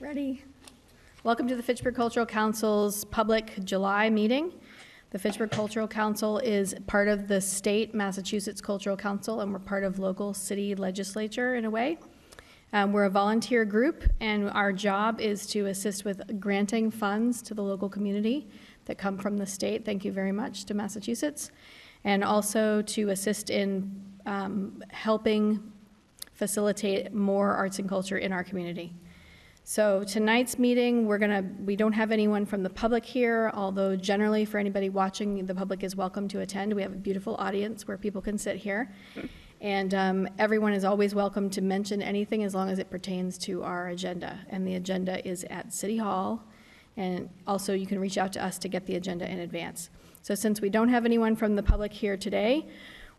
Ready? Welcome to the Fitchburg Cultural Council's public July meeting. The Fitchburg Cultural Council is part of the state Massachusetts Cultural Council, and we're part of local city legislature in a way. We're a volunteer group, and our job is to assist with granting funds to the local community that come from the state. Thank you very much to Massachusetts. And also to assist in helping facilitate more arts and culture in our community. So tonight's meeting, we don't have anyone from the public here, although generally for anybody watching, the public is welcome to attend. We have a beautiful audience where people can sit here. And everyone is always welcome to mention anything as long as it pertains to our agenda. And the agenda is at City Hall. And also you can reach out to us to get the agenda in advance. So since we don't have anyone from the public here today,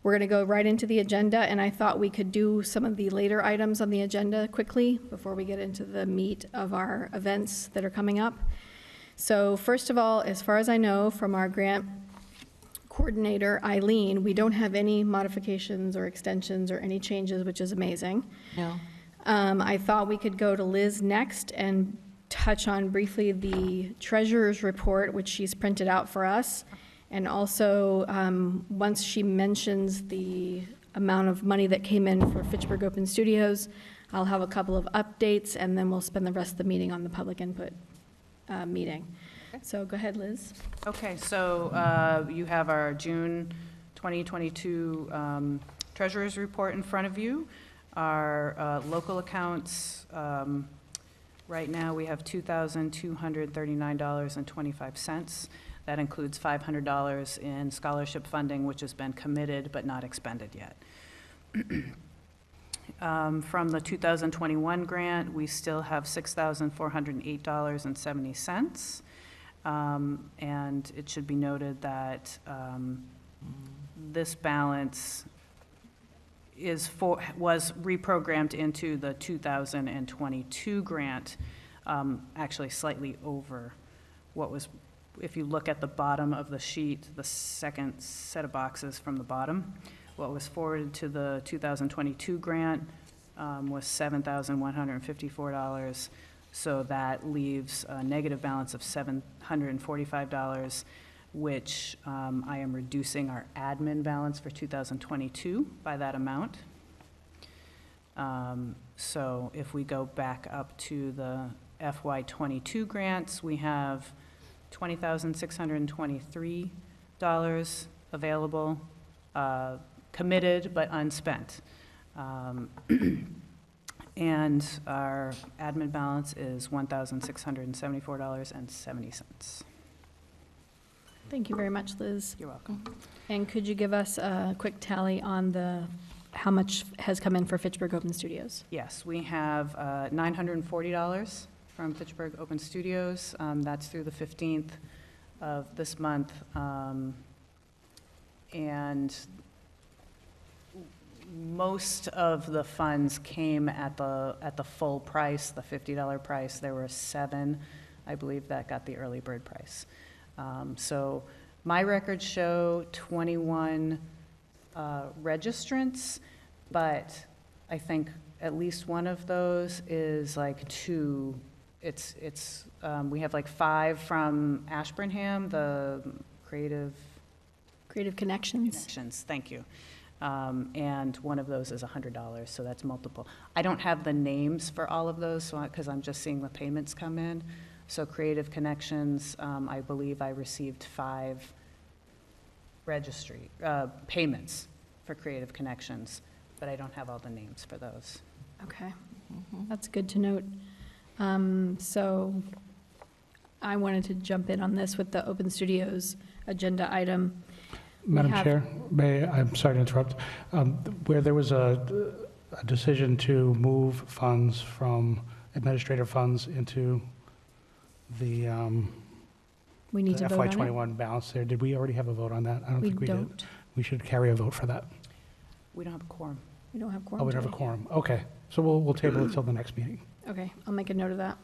we're going to go right into the agenda, and I thought we could do some of the later items on the agenda quickly before we get into the meat of our events that are coming up. So first of all, as far as I know from our grant coordinator, Eileen, we don't have any modifications or extensions or any changes, which is amazing. No. I thought we could go to Liz next and touch on briefly the treasurer's report, which she's printed out for us. And also, once she mentions the amount of money that came in for Fitchburg Open Studios, I'll have a couple of updates, and then we'll spend the rest of the meeting on the public input meeting. Okay. So go ahead, Liz. Okay, so you have our June 2022 Treasurer's Report in front of you. Our local accounts, right now we have $2,239.25. That includes $500 in scholarship funding, which has been committed but not expended yet. From the 2021 grant, we still have $6,408.70. And it should be noted that this balance was reprogrammed into the 2022 grant, actually slightly over what was. If you look at the bottom of the sheet, the second set of boxes from the bottom, what was forwarded to the 2022 grant was $7,154. So that leaves a negative balance of $745, which I am reducing our admin balance for 2022 by that amount. So if we go back up to the FY22 grants, we have $20,623 available, committed but unspent. And our admin balance is $1,674.70. Thank you very much, Liz. You're welcome. And could you give us a quick tally on how much has come in for Fitchburg Open Studios? Yes, we have $940 from Fitchburg Open Studios. That's through the 15th of this month. And most of the funds came at the full price, the $50 price. There were 7, I believe, that got the early bird price. So my records show 21 registrants, but I think at least one of those is like 2. We have like 5 from Ashburnham, the Creative Connections. Thank you. And one of those is $100, so that's multiple. I don't have the names for all of those because I'm just seeing the payments come in. So Creative Connections, I believe I received 5 payments for Creative Connections, but I don't have all the names for those. Okay, that's good to note. So I wanted to jump in on this with the Open Studios agenda item. Madam Chair, I'm sorry to interrupt. Where there was a decision to move funds from administrative funds into the we need to vote on it. FY21 balance there, did we already have a vote on that? I don't think we don't. did. We should carry a vote for that. We don't have a quorum. We don't have quorum. Oh, we don't have a quorum. Okay, so we'll table it till the next meeting. Okay, I'll make a note of that.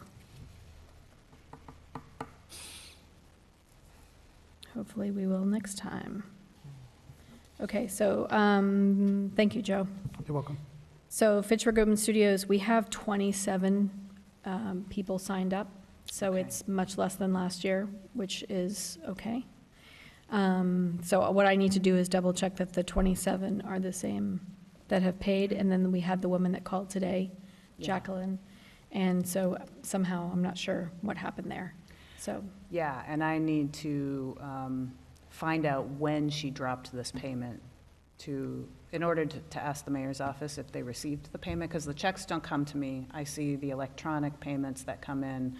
Hopefully we will next time. Okay, so thank you, Joe. You're welcome. So Fitchburg Open Studios, we have 27 people signed up, so Okay. it's much less than last year, which is okay. So what I need to do is double check that the 27 are the same that have paid, and then we had the woman that called today, Yeah. Jacqueline, and so somehow, I'm not sure what happened there, so. Yeah, and I need to find out when she dropped this payment in order to ask the mayor's office if they received the payment, because the checks don't come to me. I see the electronic payments that come in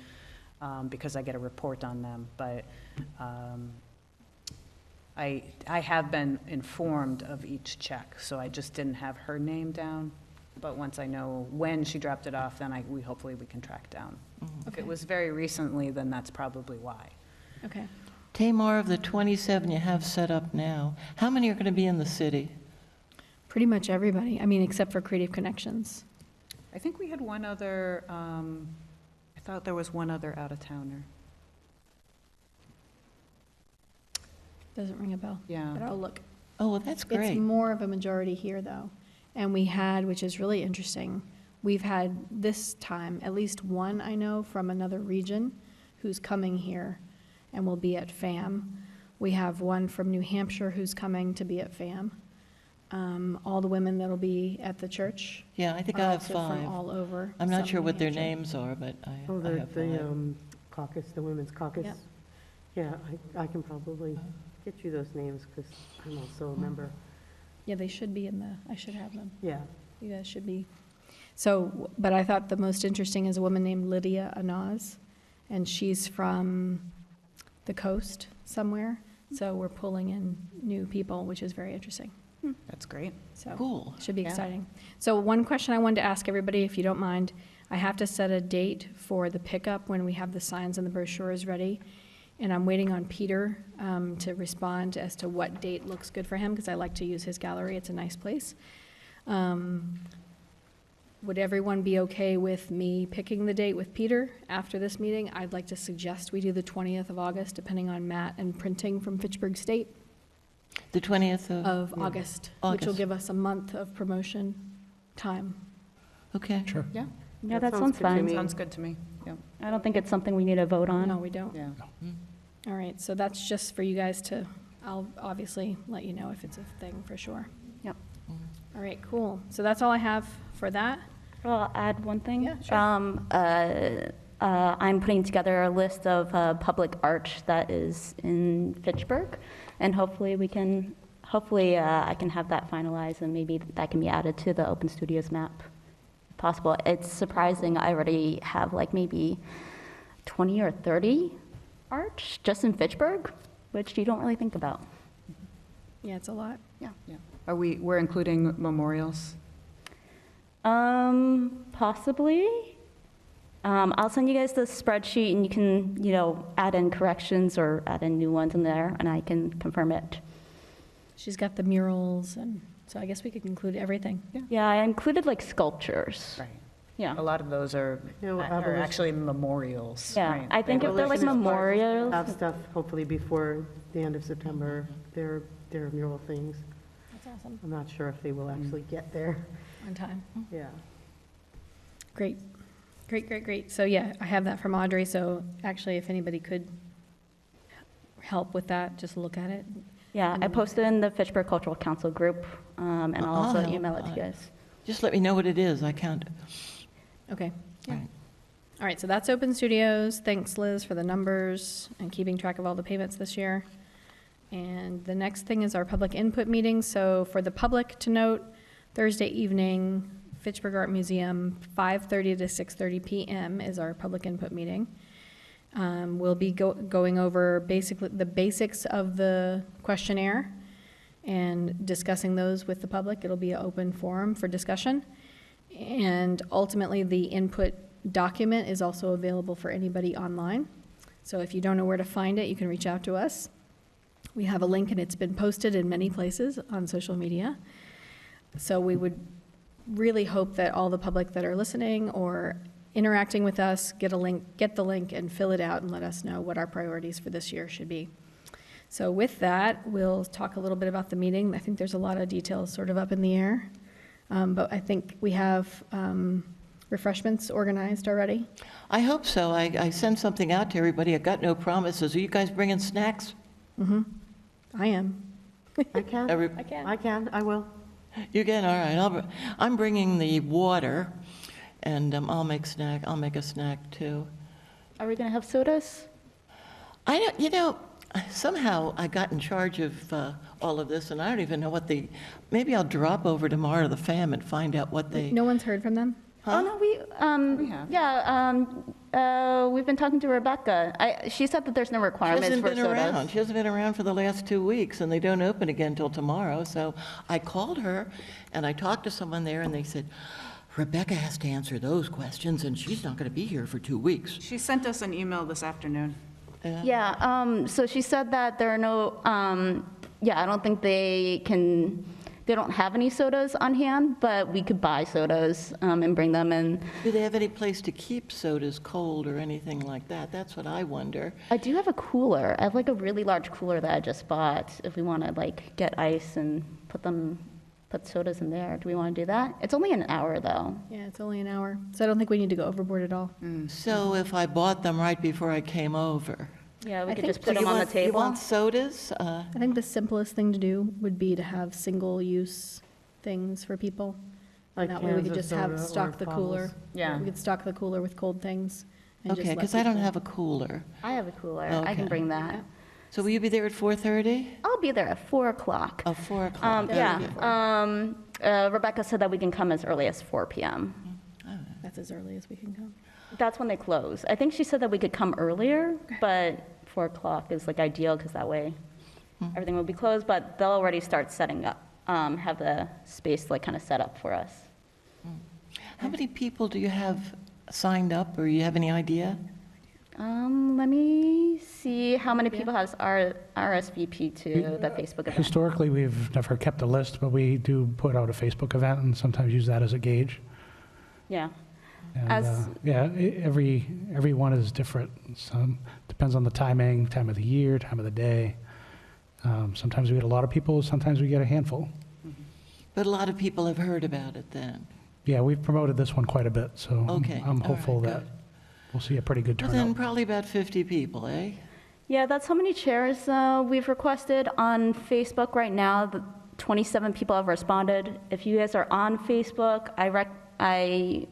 because I get a report on them, but I have been informed of each check, so I just didn't have her name down. But once I know when she dropped it off, then hopefully we can track down. If Okay. it was very recently, then that's probably why. Okay. Tamar, of the 27 you have set up now, how many are going to be in the city? Pretty much everybody, I mean, except for Creative Connections. I think we had one other, I thought there was one other out-of-towner. Doesn't ring a bell, but Yeah. I'll look. Oh, well, that's great. It's more of a majority here, though. And we had, which is really interesting, we've had this time, at least one I know from another region who's coming here and will be at FAM. We have one from New Hampshire who's coming to be at FAM. All the women that'll be at the church Yeah, I think are I have also from 5. all over. I'm some not sure New what their Hampshire. names are, but I Oh, I have 5. the caucus, the women's caucus? Yep. Yeah, I can probably get you those names because I'm also a member. Yeah, they should be in the, I should have them. Yeah. You guys should be. So, but I thought the most interesting is a woman named Lydia Anaz, and she's from the coast somewhere. So we're pulling in new people, which is very interesting. That's great. So Cool. should be Yeah. exciting. So one question I wanted to ask everybody, if you don't mind, I have to set a date for the pickup when we have the signs and the brochures ready. And I'm waiting on Peter to respond as to what date looks good for him, because I like to use his gallery. It's a nice place. Would everyone be okay with me picking the date with Peter after this meeting? I'd like to suggest we do the 20th of August, depending on Matt and printing from Fitchburg State The 20th of, of August, which will August. give us a month of promotion time. okay. Sure. Yeah, Yeah, That that sounds sounds good to fine. me. sounds good to me. Yeah, I don't think it's something we need to vote on. No, we don't. yeah. All right, so that's just for you guys to, I'll obviously let you know if it's a thing for sure. Yep. All right, cool. So that's all I have for that. Well, I'll add one thing. Yeah, sure. I'm putting together a list of public art that is in Fitchburg, and hopefully I can have that finalized, and maybe that can be added to the Open Studios map, if possible. It's surprising, I already have like maybe 20 or 30 art just in Fitchburg, which you don't really think about. Yeah, it's a lot. Yeah. We're including memorials? Possibly. I'll send you guys the spreadsheet, and you can, add in corrections or add in new ones in there, and I can confirm it. She's got the murals, and so I guess we could include everything. Yeah, I included like sculptures. Right. Yeah. A lot of those are abolition- actually memorials, Yeah, right? I think They if were- they're like Abolitionists memorials, Have stuff hopefully before the end of September, their mural things. That's awesome. I'm not sure if they will actually get there. On time. Yeah. Great. Great. So yeah, I have that from Audrey, so actually if anybody could help with that, just look at it. yeah, I posted in the Fitchburg Cultural Council group, and I'll also Oh, email it to you guys. Just let me know what it is. I can't. Okay. Right. All right, so that's Open Studios. Thanks, Liz, for the numbers and keeping track of all the payments this year. And the next thing is our public input meeting. So for the public to note, Thursday evening, Fitchburg Art Museum, 5:30 to 6:30 p.m. is our public input meeting. We'll be going over basically the basics of the questionnaire and discussing those with the public. It'll be an open forum for discussion. And ultimately, the input document is also available for anybody online. So if you don't know where to find it, you can reach out to us. We have a link, and it's been posted in many places on social media. So we would really hope that all the public that are listening or interacting with us get the link and fill it out and let us know what our priorities for this year should be. So with that, we'll talk a little bit about the meeting. I think there's a lot of details sort of up in the air. But I think we have refreshments organized already? I hope so. I sent something out to everybody. I got no promises. Are you guys bringing snacks? I am. I can, Every, I will. you can, all right. I'm bringing the water, and I'll make a snack too. Are we going to have sodas? I don't, you know, somehow I got in charge of all of this, and I don't even know maybe I'll drop over tomorrow to the FAM and find out what they, No one's heard from them? Oh, no, We have. we've been talking to Rebecca. She said that there's no she requirements hasn't for been sodas. around. She hasn't been around for the last 2 weeks, and they don't open again till tomorrow. So I called her, and I talked to someone there, and they said, Rebecca has to answer those questions, and she's not going to be here for 2 weeks. She sent us an email this afternoon. Yeah, so she said that there are no, I don't think they don't have any sodas on hand, but we could buy sodas and bring them in. Do they have any place to keep sodas cold or anything like that? That's what I wonder. I do have a cooler. I have like a really large cooler that I just bought. If we want to like get ice and put sodas in there, do we want to do that? It's only an hour though. Yeah, it's only an hour, so I don't think we need to go overboard at all. So if I bought them right before I came over. Yeah, we I could think just put So them on the You table. want sodas? I think the simplest thing to do would be to have single-use things for people. Like That way we cans could of just have, soda or stock the cooler. bottles. Yeah. We could stock the cooler with cold things. and just Okay, let because I don't people- have a cooler. I have a cooler. I can Okay. bring that. So will you be there at 4:30? I'll be there at 4 o'clock. Oh, 4 o'clock. Yeah, Okay. Rebecca said that we can come as early as 4 p.m. That's as early as we can come. That's when they close. I think she said that we could come earlier, but 4 o'clock is like ideal because that way everything will be closed, but they'll already start setting up, have the space like kind of set up for us. How many people do you have signed up, or you have any idea? Let me see how many people has RSVP to the Facebook event. Historically, we've never kept a list, but we do put out a Facebook event and sometimes use that as a gauge. Yeah. And, As- every one is different. Some depends on the timing, time of the year, time of the day. Sometimes we get a lot of people, sometimes we get a handful. But a lot of people have heard about it then. Yeah, we've promoted this one quite a bit, so Okay, I'm all hopeful right, that good. we'll see a pretty good Well, then turnout. probably about 50 people, eh? Yeah, that's how many chairs we've requested on Facebook right now. 27 people have responded. If you guys are on Facebook, I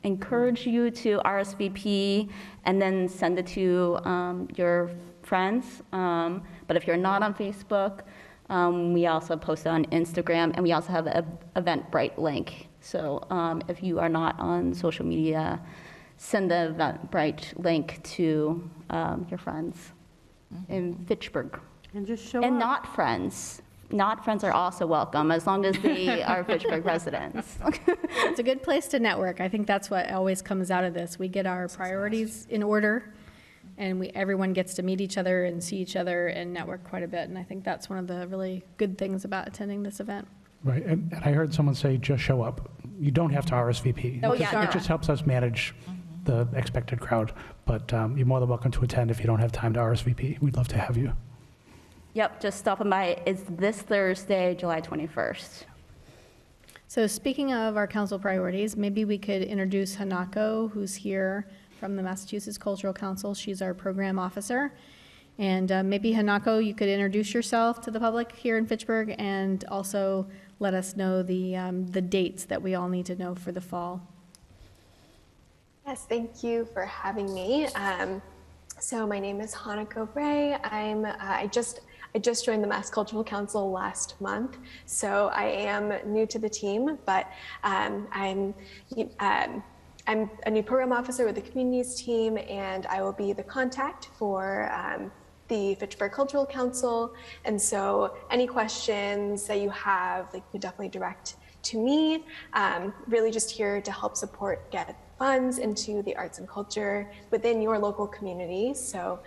encourage you to RSVP and then send it to your friends. But if you're not on Facebook, we also post it on Instagram, and we also have an Eventbrite link. So if you are not on social media, send the Eventbrite link to your friends in Fitchburg. And just show And up. not friends. Not friends are also welcome, as long as they are Fitchburg residents. It's a good place to network. I think that's what always comes out of this. We get our priorities in order, and everyone gets to meet each other and see each other and network quite a bit. And I think that's one of the really good things about attending this event. Right, and I heard someone say, just show up. You don't have to RSVP. Oh, It yeah, just- It no. just helps us manage the expected crowd, but you're more than welcome to attend if you don't have time to RSVP. We'd love to have you. Yep, just stopping by. It's this Thursday, July 21st. So speaking of our council priorities, maybe we could introduce Hanako, who's here from the Massachusetts Cultural Council. She's our program officer. And maybe Hanako, you could introduce yourself to the public here in Fitchburg and also let us know the dates that we all need to know for the fall. Yes, thank you for having me. So my name is Hanako Bray. I just joined the Mass Cultural Council last month, so I am new to the team, but I'm a new program officer with the communities team, and I will be the contact for the Fitchburg Cultural Council. And so any questions that you have, you could definitely direct to me. Really just here to help support, get funds into the arts and culture within your local community. So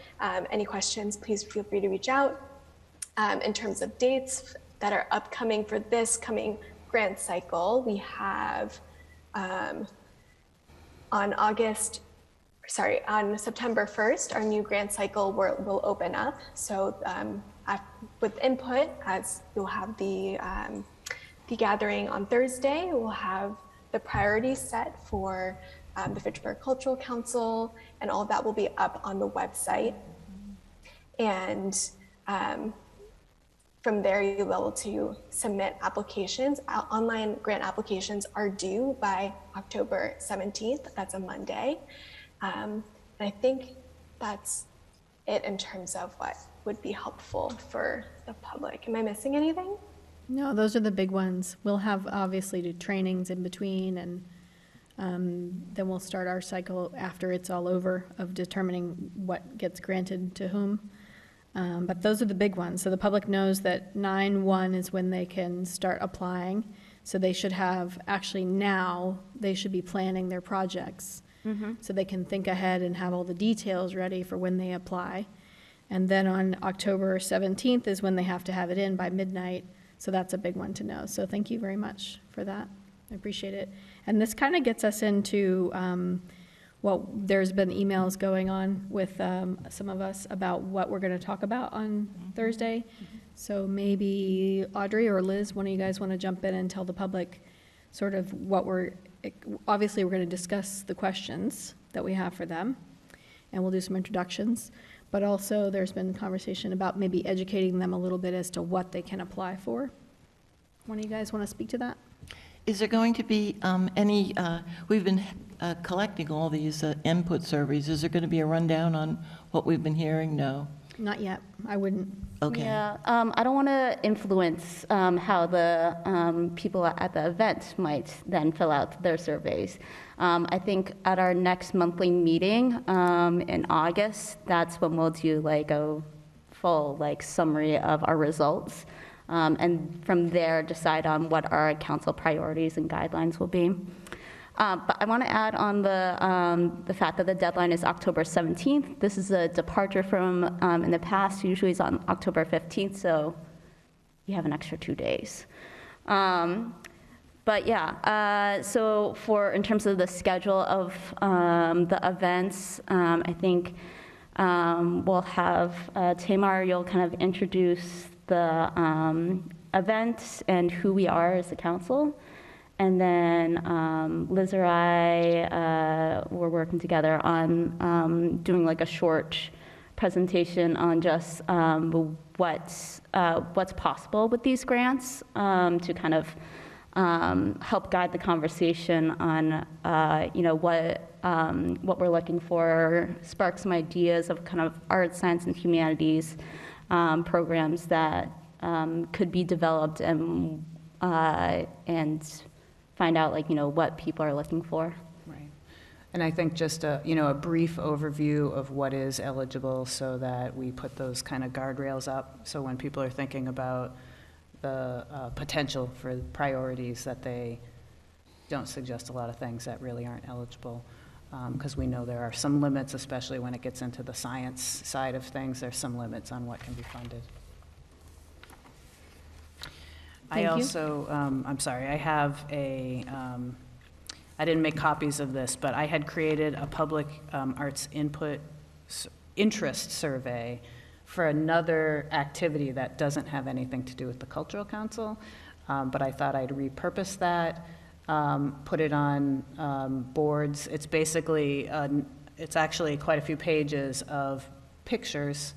any questions, please feel free to reach out. In terms of dates that are upcoming for this coming grant cycle, we have on September 1st, our new grant cycle will open up. So with input, as you'll have the gathering on Thursday, we'll have the priorities set for the Fitchburg Cultural Council, and all of that will be up on the website. And from there, you'll be able to submit applications. Online grant applications are due by October 17th. That's a Monday. And I think that's it in terms of what would be helpful for the public. Am I missing anything? No, those are the big ones. We'll have obviously do trainings in between, and then we'll start our cycle after it's all over of determining what gets granted to whom. But those are the big ones. So the public knows that 9/1 is when they can start applying. So they should have, actually now, they should be planning their projects. So they can think ahead and have all the details ready for when they apply. And then on October 17th is when they have to have it in by midnight. So that's a big one to know. So thank you very much for that. I appreciate it. And this kind of gets us into, well, there's been emails going on with some of us about what we're going to talk about on Thursday. So maybe Audrey or Liz, one of you guys want to jump in and tell the public sort of what obviously we're going to discuss the questions that we have for them, and we'll do some introductions. But also there's been conversation about maybe educating them a little bit as to what they can apply for. One of you guys want to speak to that? Is there going to be any, we've been collecting all these input surveys. Is there going to be a rundown on what we've been hearing? No? Not yet. I wouldn't. Okay. Yeah, I don't want to influence how the people at the event might then fill out their surveys. I think at our next monthly meeting in August, that's when we'll do like a full like summary of our results. And from there, decide on what our council priorities and guidelines will be. But I want to add on the fact that the deadline is October 17th. This is a departure from in the past. Usually it's on October 15th, so you have an extra 2 days. But yeah, so in terms of the schedule of the events, I think we'll have Tamar, you'll kind of introduce the event and who we are as a council. And then Liz or I, we're working together on doing like a short presentation on just what's possible with these grants to kind of help guide the conversation on what we're looking for, spark some ideas of kind of art, science, and humanities programs that could be developed and find out what people are looking for. Right. And I think just a brief overview of what is eligible so that we put those kind of guardrails up. So when people are thinking about the potential for priorities, that they don't suggest a lot of things that really aren't eligible. Because we know there are some limits, especially when it gets into the science side of things, there's some limits on what can be funded. Thank you. I also, I'm sorry, I have I didn't make copies of this, but I had created a public arts interest survey for another activity that doesn't have anything to do with the Cultural Council, but I thought I'd repurpose that, put it on boards. It's basically, it's actually quite a few pages of pictures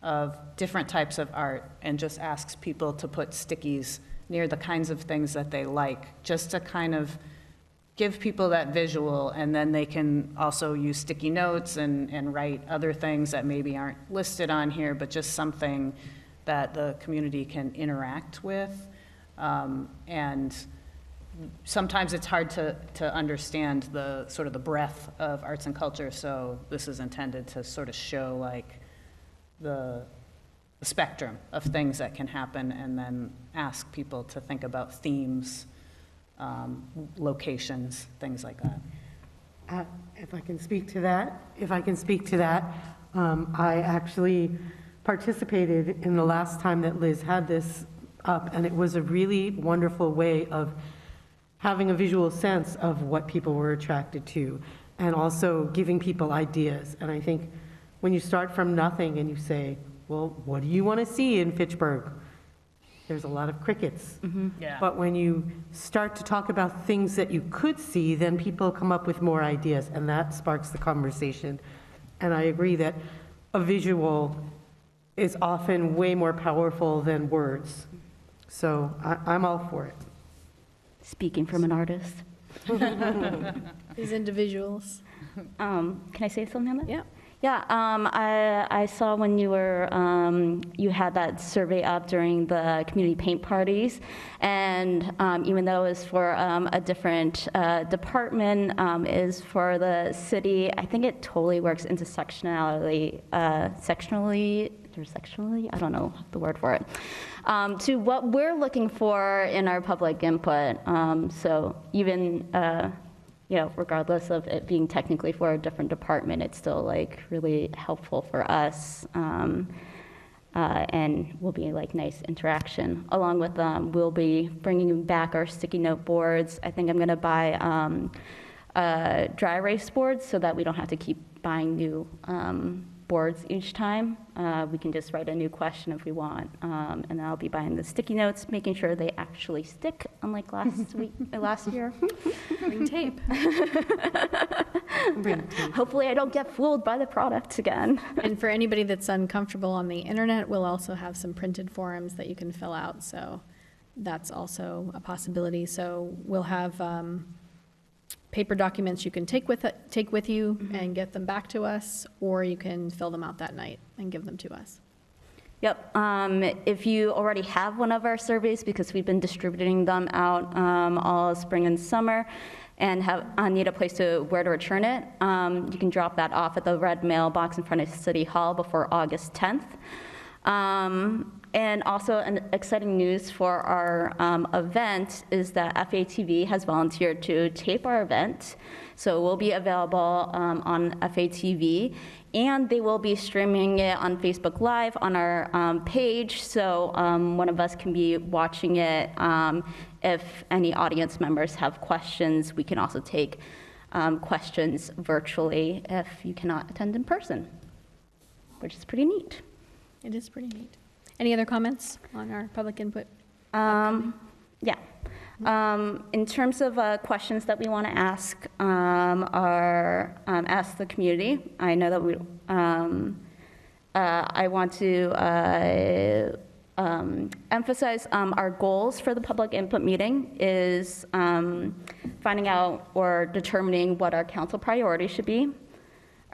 of different types of art, and just asks people to put stickies near the kinds of things that they like, just to kind of give people that visual, and then they can also use sticky notes and write other things that maybe aren't listed on here, but just something that the community can interact with. And sometimes it's hard to understand the sort of the breadth of arts and culture, so this is intended to sort of show like the spectrum of things that can happen, and then ask people to think about themes, locations, things like that. If I can speak to that, I actually participated in the last time that Liz had this up, and it was a really wonderful way of having a visual sense of what people were attracted to, and also giving people ideas. And I think when you start from nothing and you say, well, what do you want to see in Fitchburg? there's a lot of crickets. Yeah. But when you start to talk about things that you could see, then people come up with more ideas, and that sparks the conversation. And I agree that a visual is often way more powerful than words. So I'm all for it. Speaking from an artist. These individuals. Can I say something on that? Yeah. Yeah, I saw when you were, you had that survey up during the community paint parties, and even though it was for a different department, is for the city, I think it totally works intersectionality, intersectionally, I don't know the word for it, to what we're looking for in our public input. So even, you know, regardless of it being technically for a different department, it's still like really helpful for us, and will be like nice interaction. Along with, we'll be bringing back our sticky note boards. I think I'm gonna buy dry erase boards so that we don't have to keep buying new boards each time. We can just write a new question if we want, and then I'll be buying the sticky notes, making sure they actually stick, unlike last year. Bring tape. Hopefully I don't get fooled by the product again. And for anybody that's uncomfortable on the internet, we'll also have some printed forms that you can fill out, so that's also a possibility. So we'll have paper documents you can take with you and get them back to us, or you can fill them out that night and give them to us. Yep. If you already have one of our surveys, because we've been distributing them out all spring and summer, and need a place where to return it, you can drop that off at the red mailbox in front of City Hall before August 10th. And also, an exciting news for our event is that FATV has volunteered to tape our event. So we'll be available on FATV, and they will be streaming it on Facebook Live on our page. So one of us can be watching it. If any audience members have questions, we can also take questions virtually if you cannot attend in person, which is pretty neat. It is pretty neat. Any other comments on our public input? Yeah. In terms of questions that we want to ask ask the community, I know that I want to emphasize our goals for the public input meeting is finding out or determining what our council priorities should be,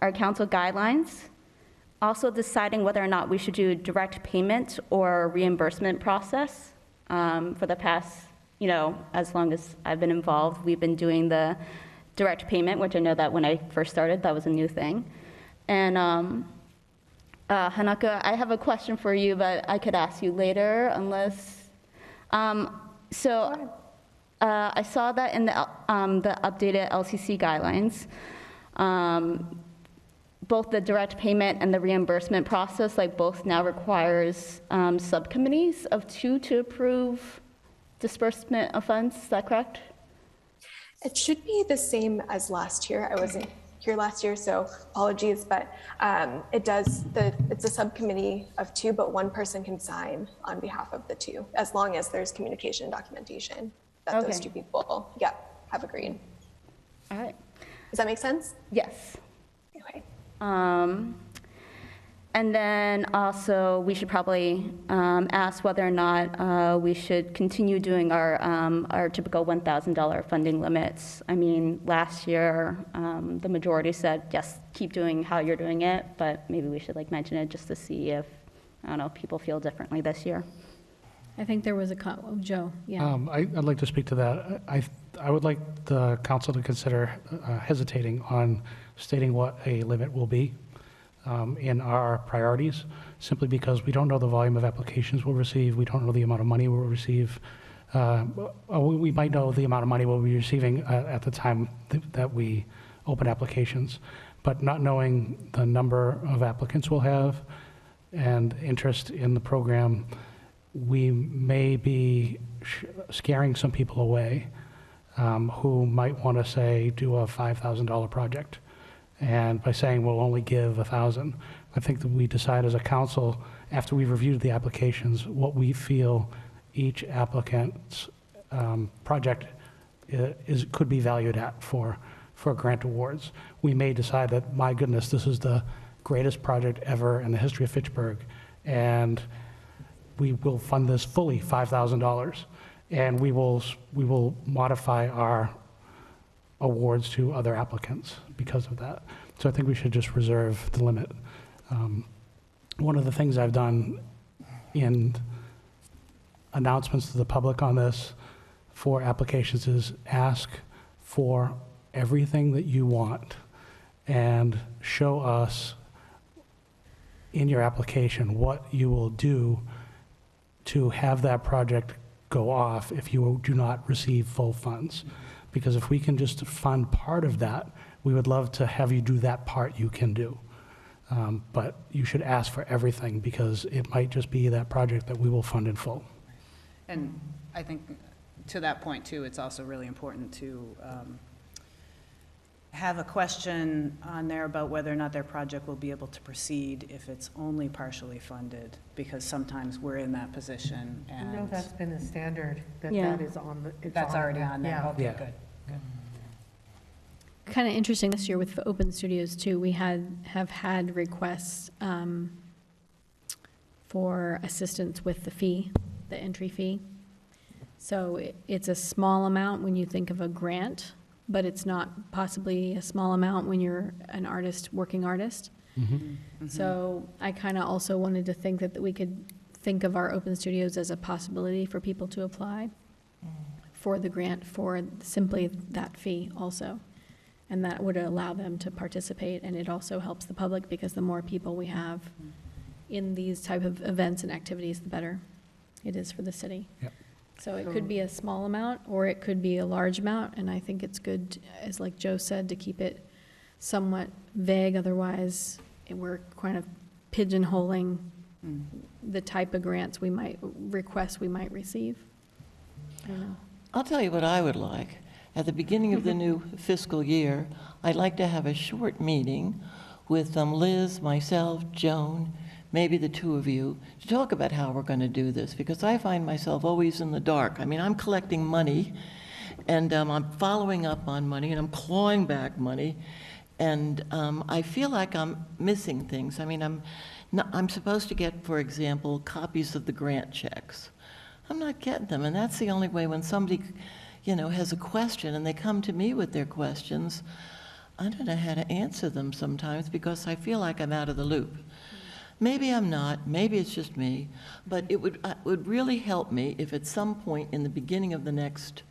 our council guidelines, also deciding whether or not we should do direct payment or reimbursement process. For the past, you know, as long as I've been involved, we've been doing the direct payment, which I know that when I first started, that was a new thing. And Hanaka, I have a question for you, but I could ask you later unless, I saw that in the updated LCC guidelines, both the direct payment and the reimbursement process, like both now requires subcommittees of 2 to approve disbursement of funds. Is that correct? It should be the same as last year. I wasn't here last year, so apologies, but it's a subcommittee of 2, but one person can sign on behalf of the 2, as long as there's communication and documentation that those 2 people, have agreed. All right. Does that make sense? Yes. Okay. And then also, we should probably ask whether or not we should continue doing our typical $1,000 funding limits. I mean, last year, the majority said, yes, keep doing how you're doing it, but maybe we should like mention it just to see if, I don't know, people feel differently this year. I think there was Joe, yeah. I'd like to speak to that. I would like the council to consider hesitating on stating what a limit will be in our priorities, simply because we don't know the volume of applications we'll receive. We don't know the amount of money we'll receive. We might know the amount of money we'll be receiving at the time that we open applications, but not knowing the number of applicants we'll have and interest in the program, we may be scaring some people away who might want to say do a $5,000 project. And by saying we'll only give 1,000, I think that we decide as a council, after we've reviewed the applications, what we feel each applicant's project could be valued at for grant awards. We may decide that, my goodness, this is the greatest project ever in the history of Fitchburg, and we will fund this fully, $5,000, and we will modify our awards to other applicants because of that. So I think we should just reserve the limit. One of the things I've done in announcements to the public on this for applications is ask for everything that you want and show us in your application what you will do to have that project go off if you do not receive full funds. Because if we can just fund part of that, we would love to have you do that part you can do. But you should ask for everything, because it might just be that project that we will fund in full. And I think to that point too, it's also really important to have a question on there about whether or not their project will be able to proceed if it's only partially funded, because sometimes we're in that position I and. know that's been the standard, that Yeah. that is on the. it's That's already on there, Yeah. okay, Yeah. good. Kind of interesting this year with open studios too. We have had requests for assistance with the fee, the entry fee. So it's a small amount when you think of a grant, but it's not possibly a small amount when you're an artist, working artist. So I kind of also wanted to think that we could think of our open studios as a possibility for people to apply for the grant for simply that fee also. And that would allow them to participate, and it also helps the public, because the more people we have in these type of events and activities, the better it is for the city. Yep. So it could be a small amount, or it could be a large amount, and I think it's good, as like Joe said, to keep it somewhat vague, otherwise we're kind of pigeonholing the type of grants requests we might receive. I don't know. I'll tell you what I would like. At the beginning of the new fiscal year, I'd like to have a short meeting with Liz, myself, Joan, maybe the two of you, to talk about how we're going to do this, because I find myself always in the dark. I mean, I'm collecting money, and I'm following up on money, and I'm clawing back money, and I feel like I'm missing things. I mean, I'm supposed to get, for example, copies of the grant checks. I'm not getting them, and that's the only way. When somebody, has a question and they come to me with their questions, I don't know how to answer them sometimes, because I feel like I'm out of the loop. Maybe I'm not, maybe it's just me, but it would really help me if at some point in the beginning of the next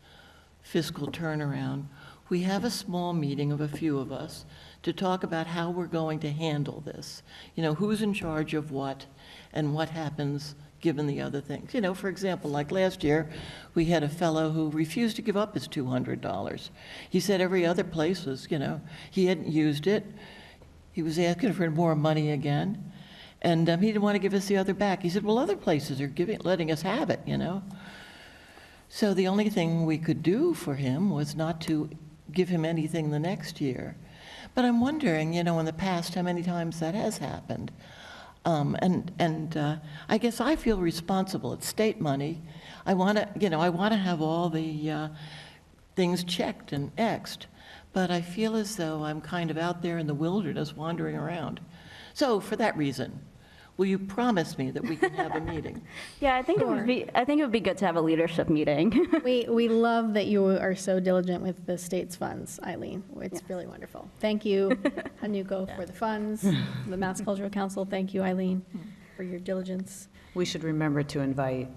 fiscal turnaround, we have a small meeting of a few of us to talk about how we're going to handle this. Who's in charge of what, and what happens given the other things. For example, like last year, we had a fellow who refused to give up his $200. He said every other place was, he hadn't used it. He was asking for more money again, and he didn't want to give us the other back. He said, well, other places are letting us have it, So the only thing we could do for him was not to give him anything the next year. But I'm wondering, in the past, how many times that has happened. I guess I feel responsible. It's state money. I want to have all the things checked and X'd, but I feel as though I'm kind of out there in the wilderness wandering around. So for that reason, will you promise me that we can have a meeting? Yeah, I think it would be good to have a leadership meeting. We love that you are so diligent with the state's funds, Eileen. It's really wonderful. Thank you, Hanuko, for the funds, the Mass Cultural Council. Thank you, Eileen, for your diligence. We should remember to invite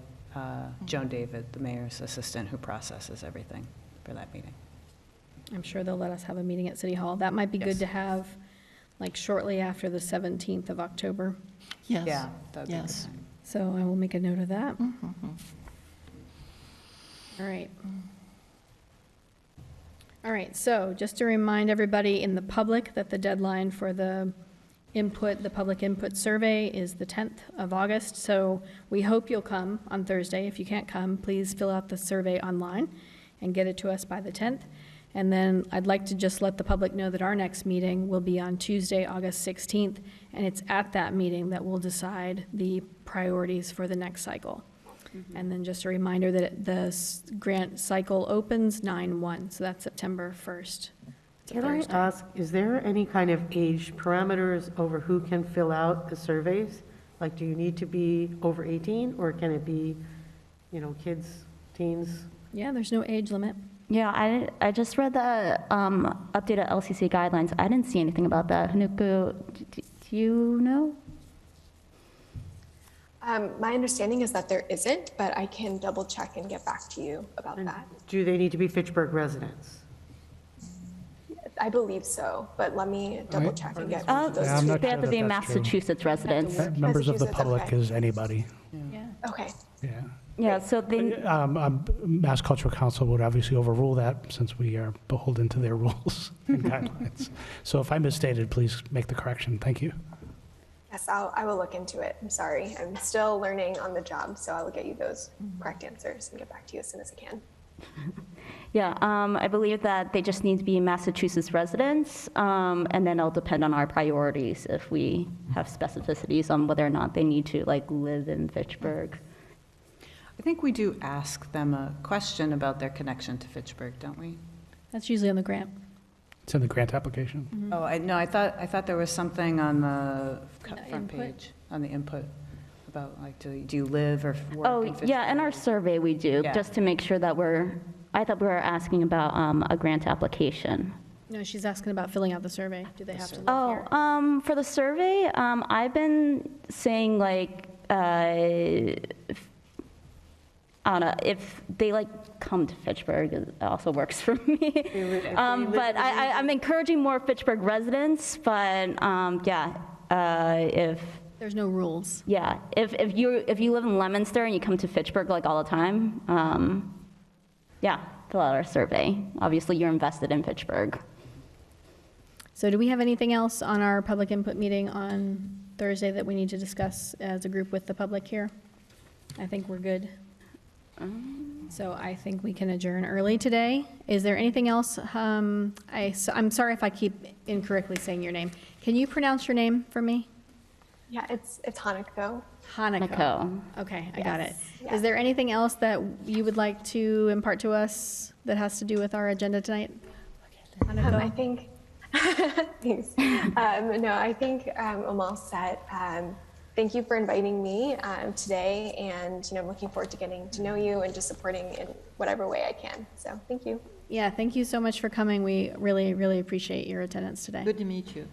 Joan David, the mayor's assistant, who processes everything for that meeting. I'm sure they'll let us have a meeting at City Hall. That might be good Yes. to have, like, shortly after the 17th of October. Yes. Yeah, that would be a good Yes. time. So I will make a note of that. All right. All right, so just to remind everybody in the public that the deadline for the public input survey is the 10th of August. So we hope you'll come on Thursday. If you can't come, please fill out the survey online and get it to us by the 10th. And then I'd like to just let the public know that our next meeting will be on Tuesday, August 16th, and it's at that meeting that we'll decide the priorities for the next cycle. And then just a reminder that the grant cycle opens 9/1, so that's September 1st. It's a Can I Thursday. ask, is there any kind of age parameters over who can fill out the surveys? Like, do you need to be over 18, or can it be, kids, teens? Yeah, there's no age limit. Yeah, I just read the updated LCC guidelines. I didn't see anything about that. Hanuku, do you know? My understanding is that there isn't, but I can double check and get back to you about And that. do they need to be Fitchburg residents? I believe so, but let me double check and get those Yeah, I'm two. not They sure have to that be that's true. Massachusetts residents. Members of the Massachusetts, public okay. is anybody. Yeah. Okay, Yeah. Yeah, so they, Mass Cultural Council would obviously overrule that since we are beholden to their rules and guidelines. So if I misstated, please make the correction. Thank you. yes, I will look into it. I'm sorry. I'm still learning on the job, so I will get you those correct answers and get back to you as soon as I can. yeah, I believe that they just need to be Massachusetts residents, and then it'll depend on our priorities if we have specificities on whether or not they need to live in Fitchburg. I think we do ask them a question about their connection to Fitchburg, don't we? That's usually on the grant. It's in the grant application. Oh, I thought there was something on the front input? page, on the input, about do you live or work Oh, in Fitchburg? yeah, in our survey we do, Yeah. just to make sure that I thought we were asking about a grant application. No, she's asking about filling out the survey. Do they have to live here? For the survey, I've been saying I don't know, if they come to Fitchburg, it also works for me. But I'm encouraging more Fitchburg residents, but if There's no rules. if you live in Leominster and you come to Fitchburg all the time, fill out our survey. Obviously, you're invested in Fitchburg. So do we have anything else on our public input meeting on Thursday that we need to discuss as a group with the public here? I think we're good. So I think we can adjourn early today. Is there anything else? I'm sorry if I keep incorrectly saying your name. Can you pronounce your name for me? Yeah, it's Hanako. Hanako. Okay, I got it. Yes, Is there anything else that you would like to impart to us that has to do with our agenda tonight? I Hanako? think, thanks. No, I think I'm all set. Thank you for inviting me today, and I'm looking forward to getting to know you and just supporting in whatever way I can. So thank you. Yeah, thank you so much for coming. We really, really appreciate your attendance today. Good to meet you.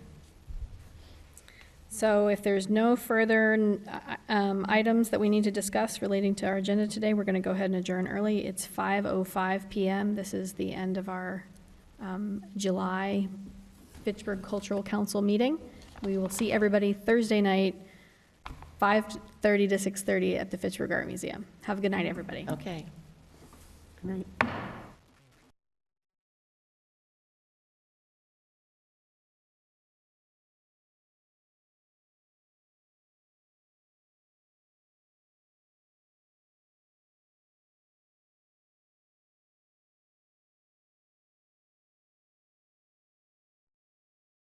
So if there's no further items that we need to discuss relating to our agenda today, we're going to go ahead and adjourn early. It's 5:05 p.m. This is the end of our July Fitchburg Cultural Council meeting. We will see everybody Thursday night, 5:30 to 6:30 at the Fitchburg Art Museum. Have a good night, everybody. Okay. Good night.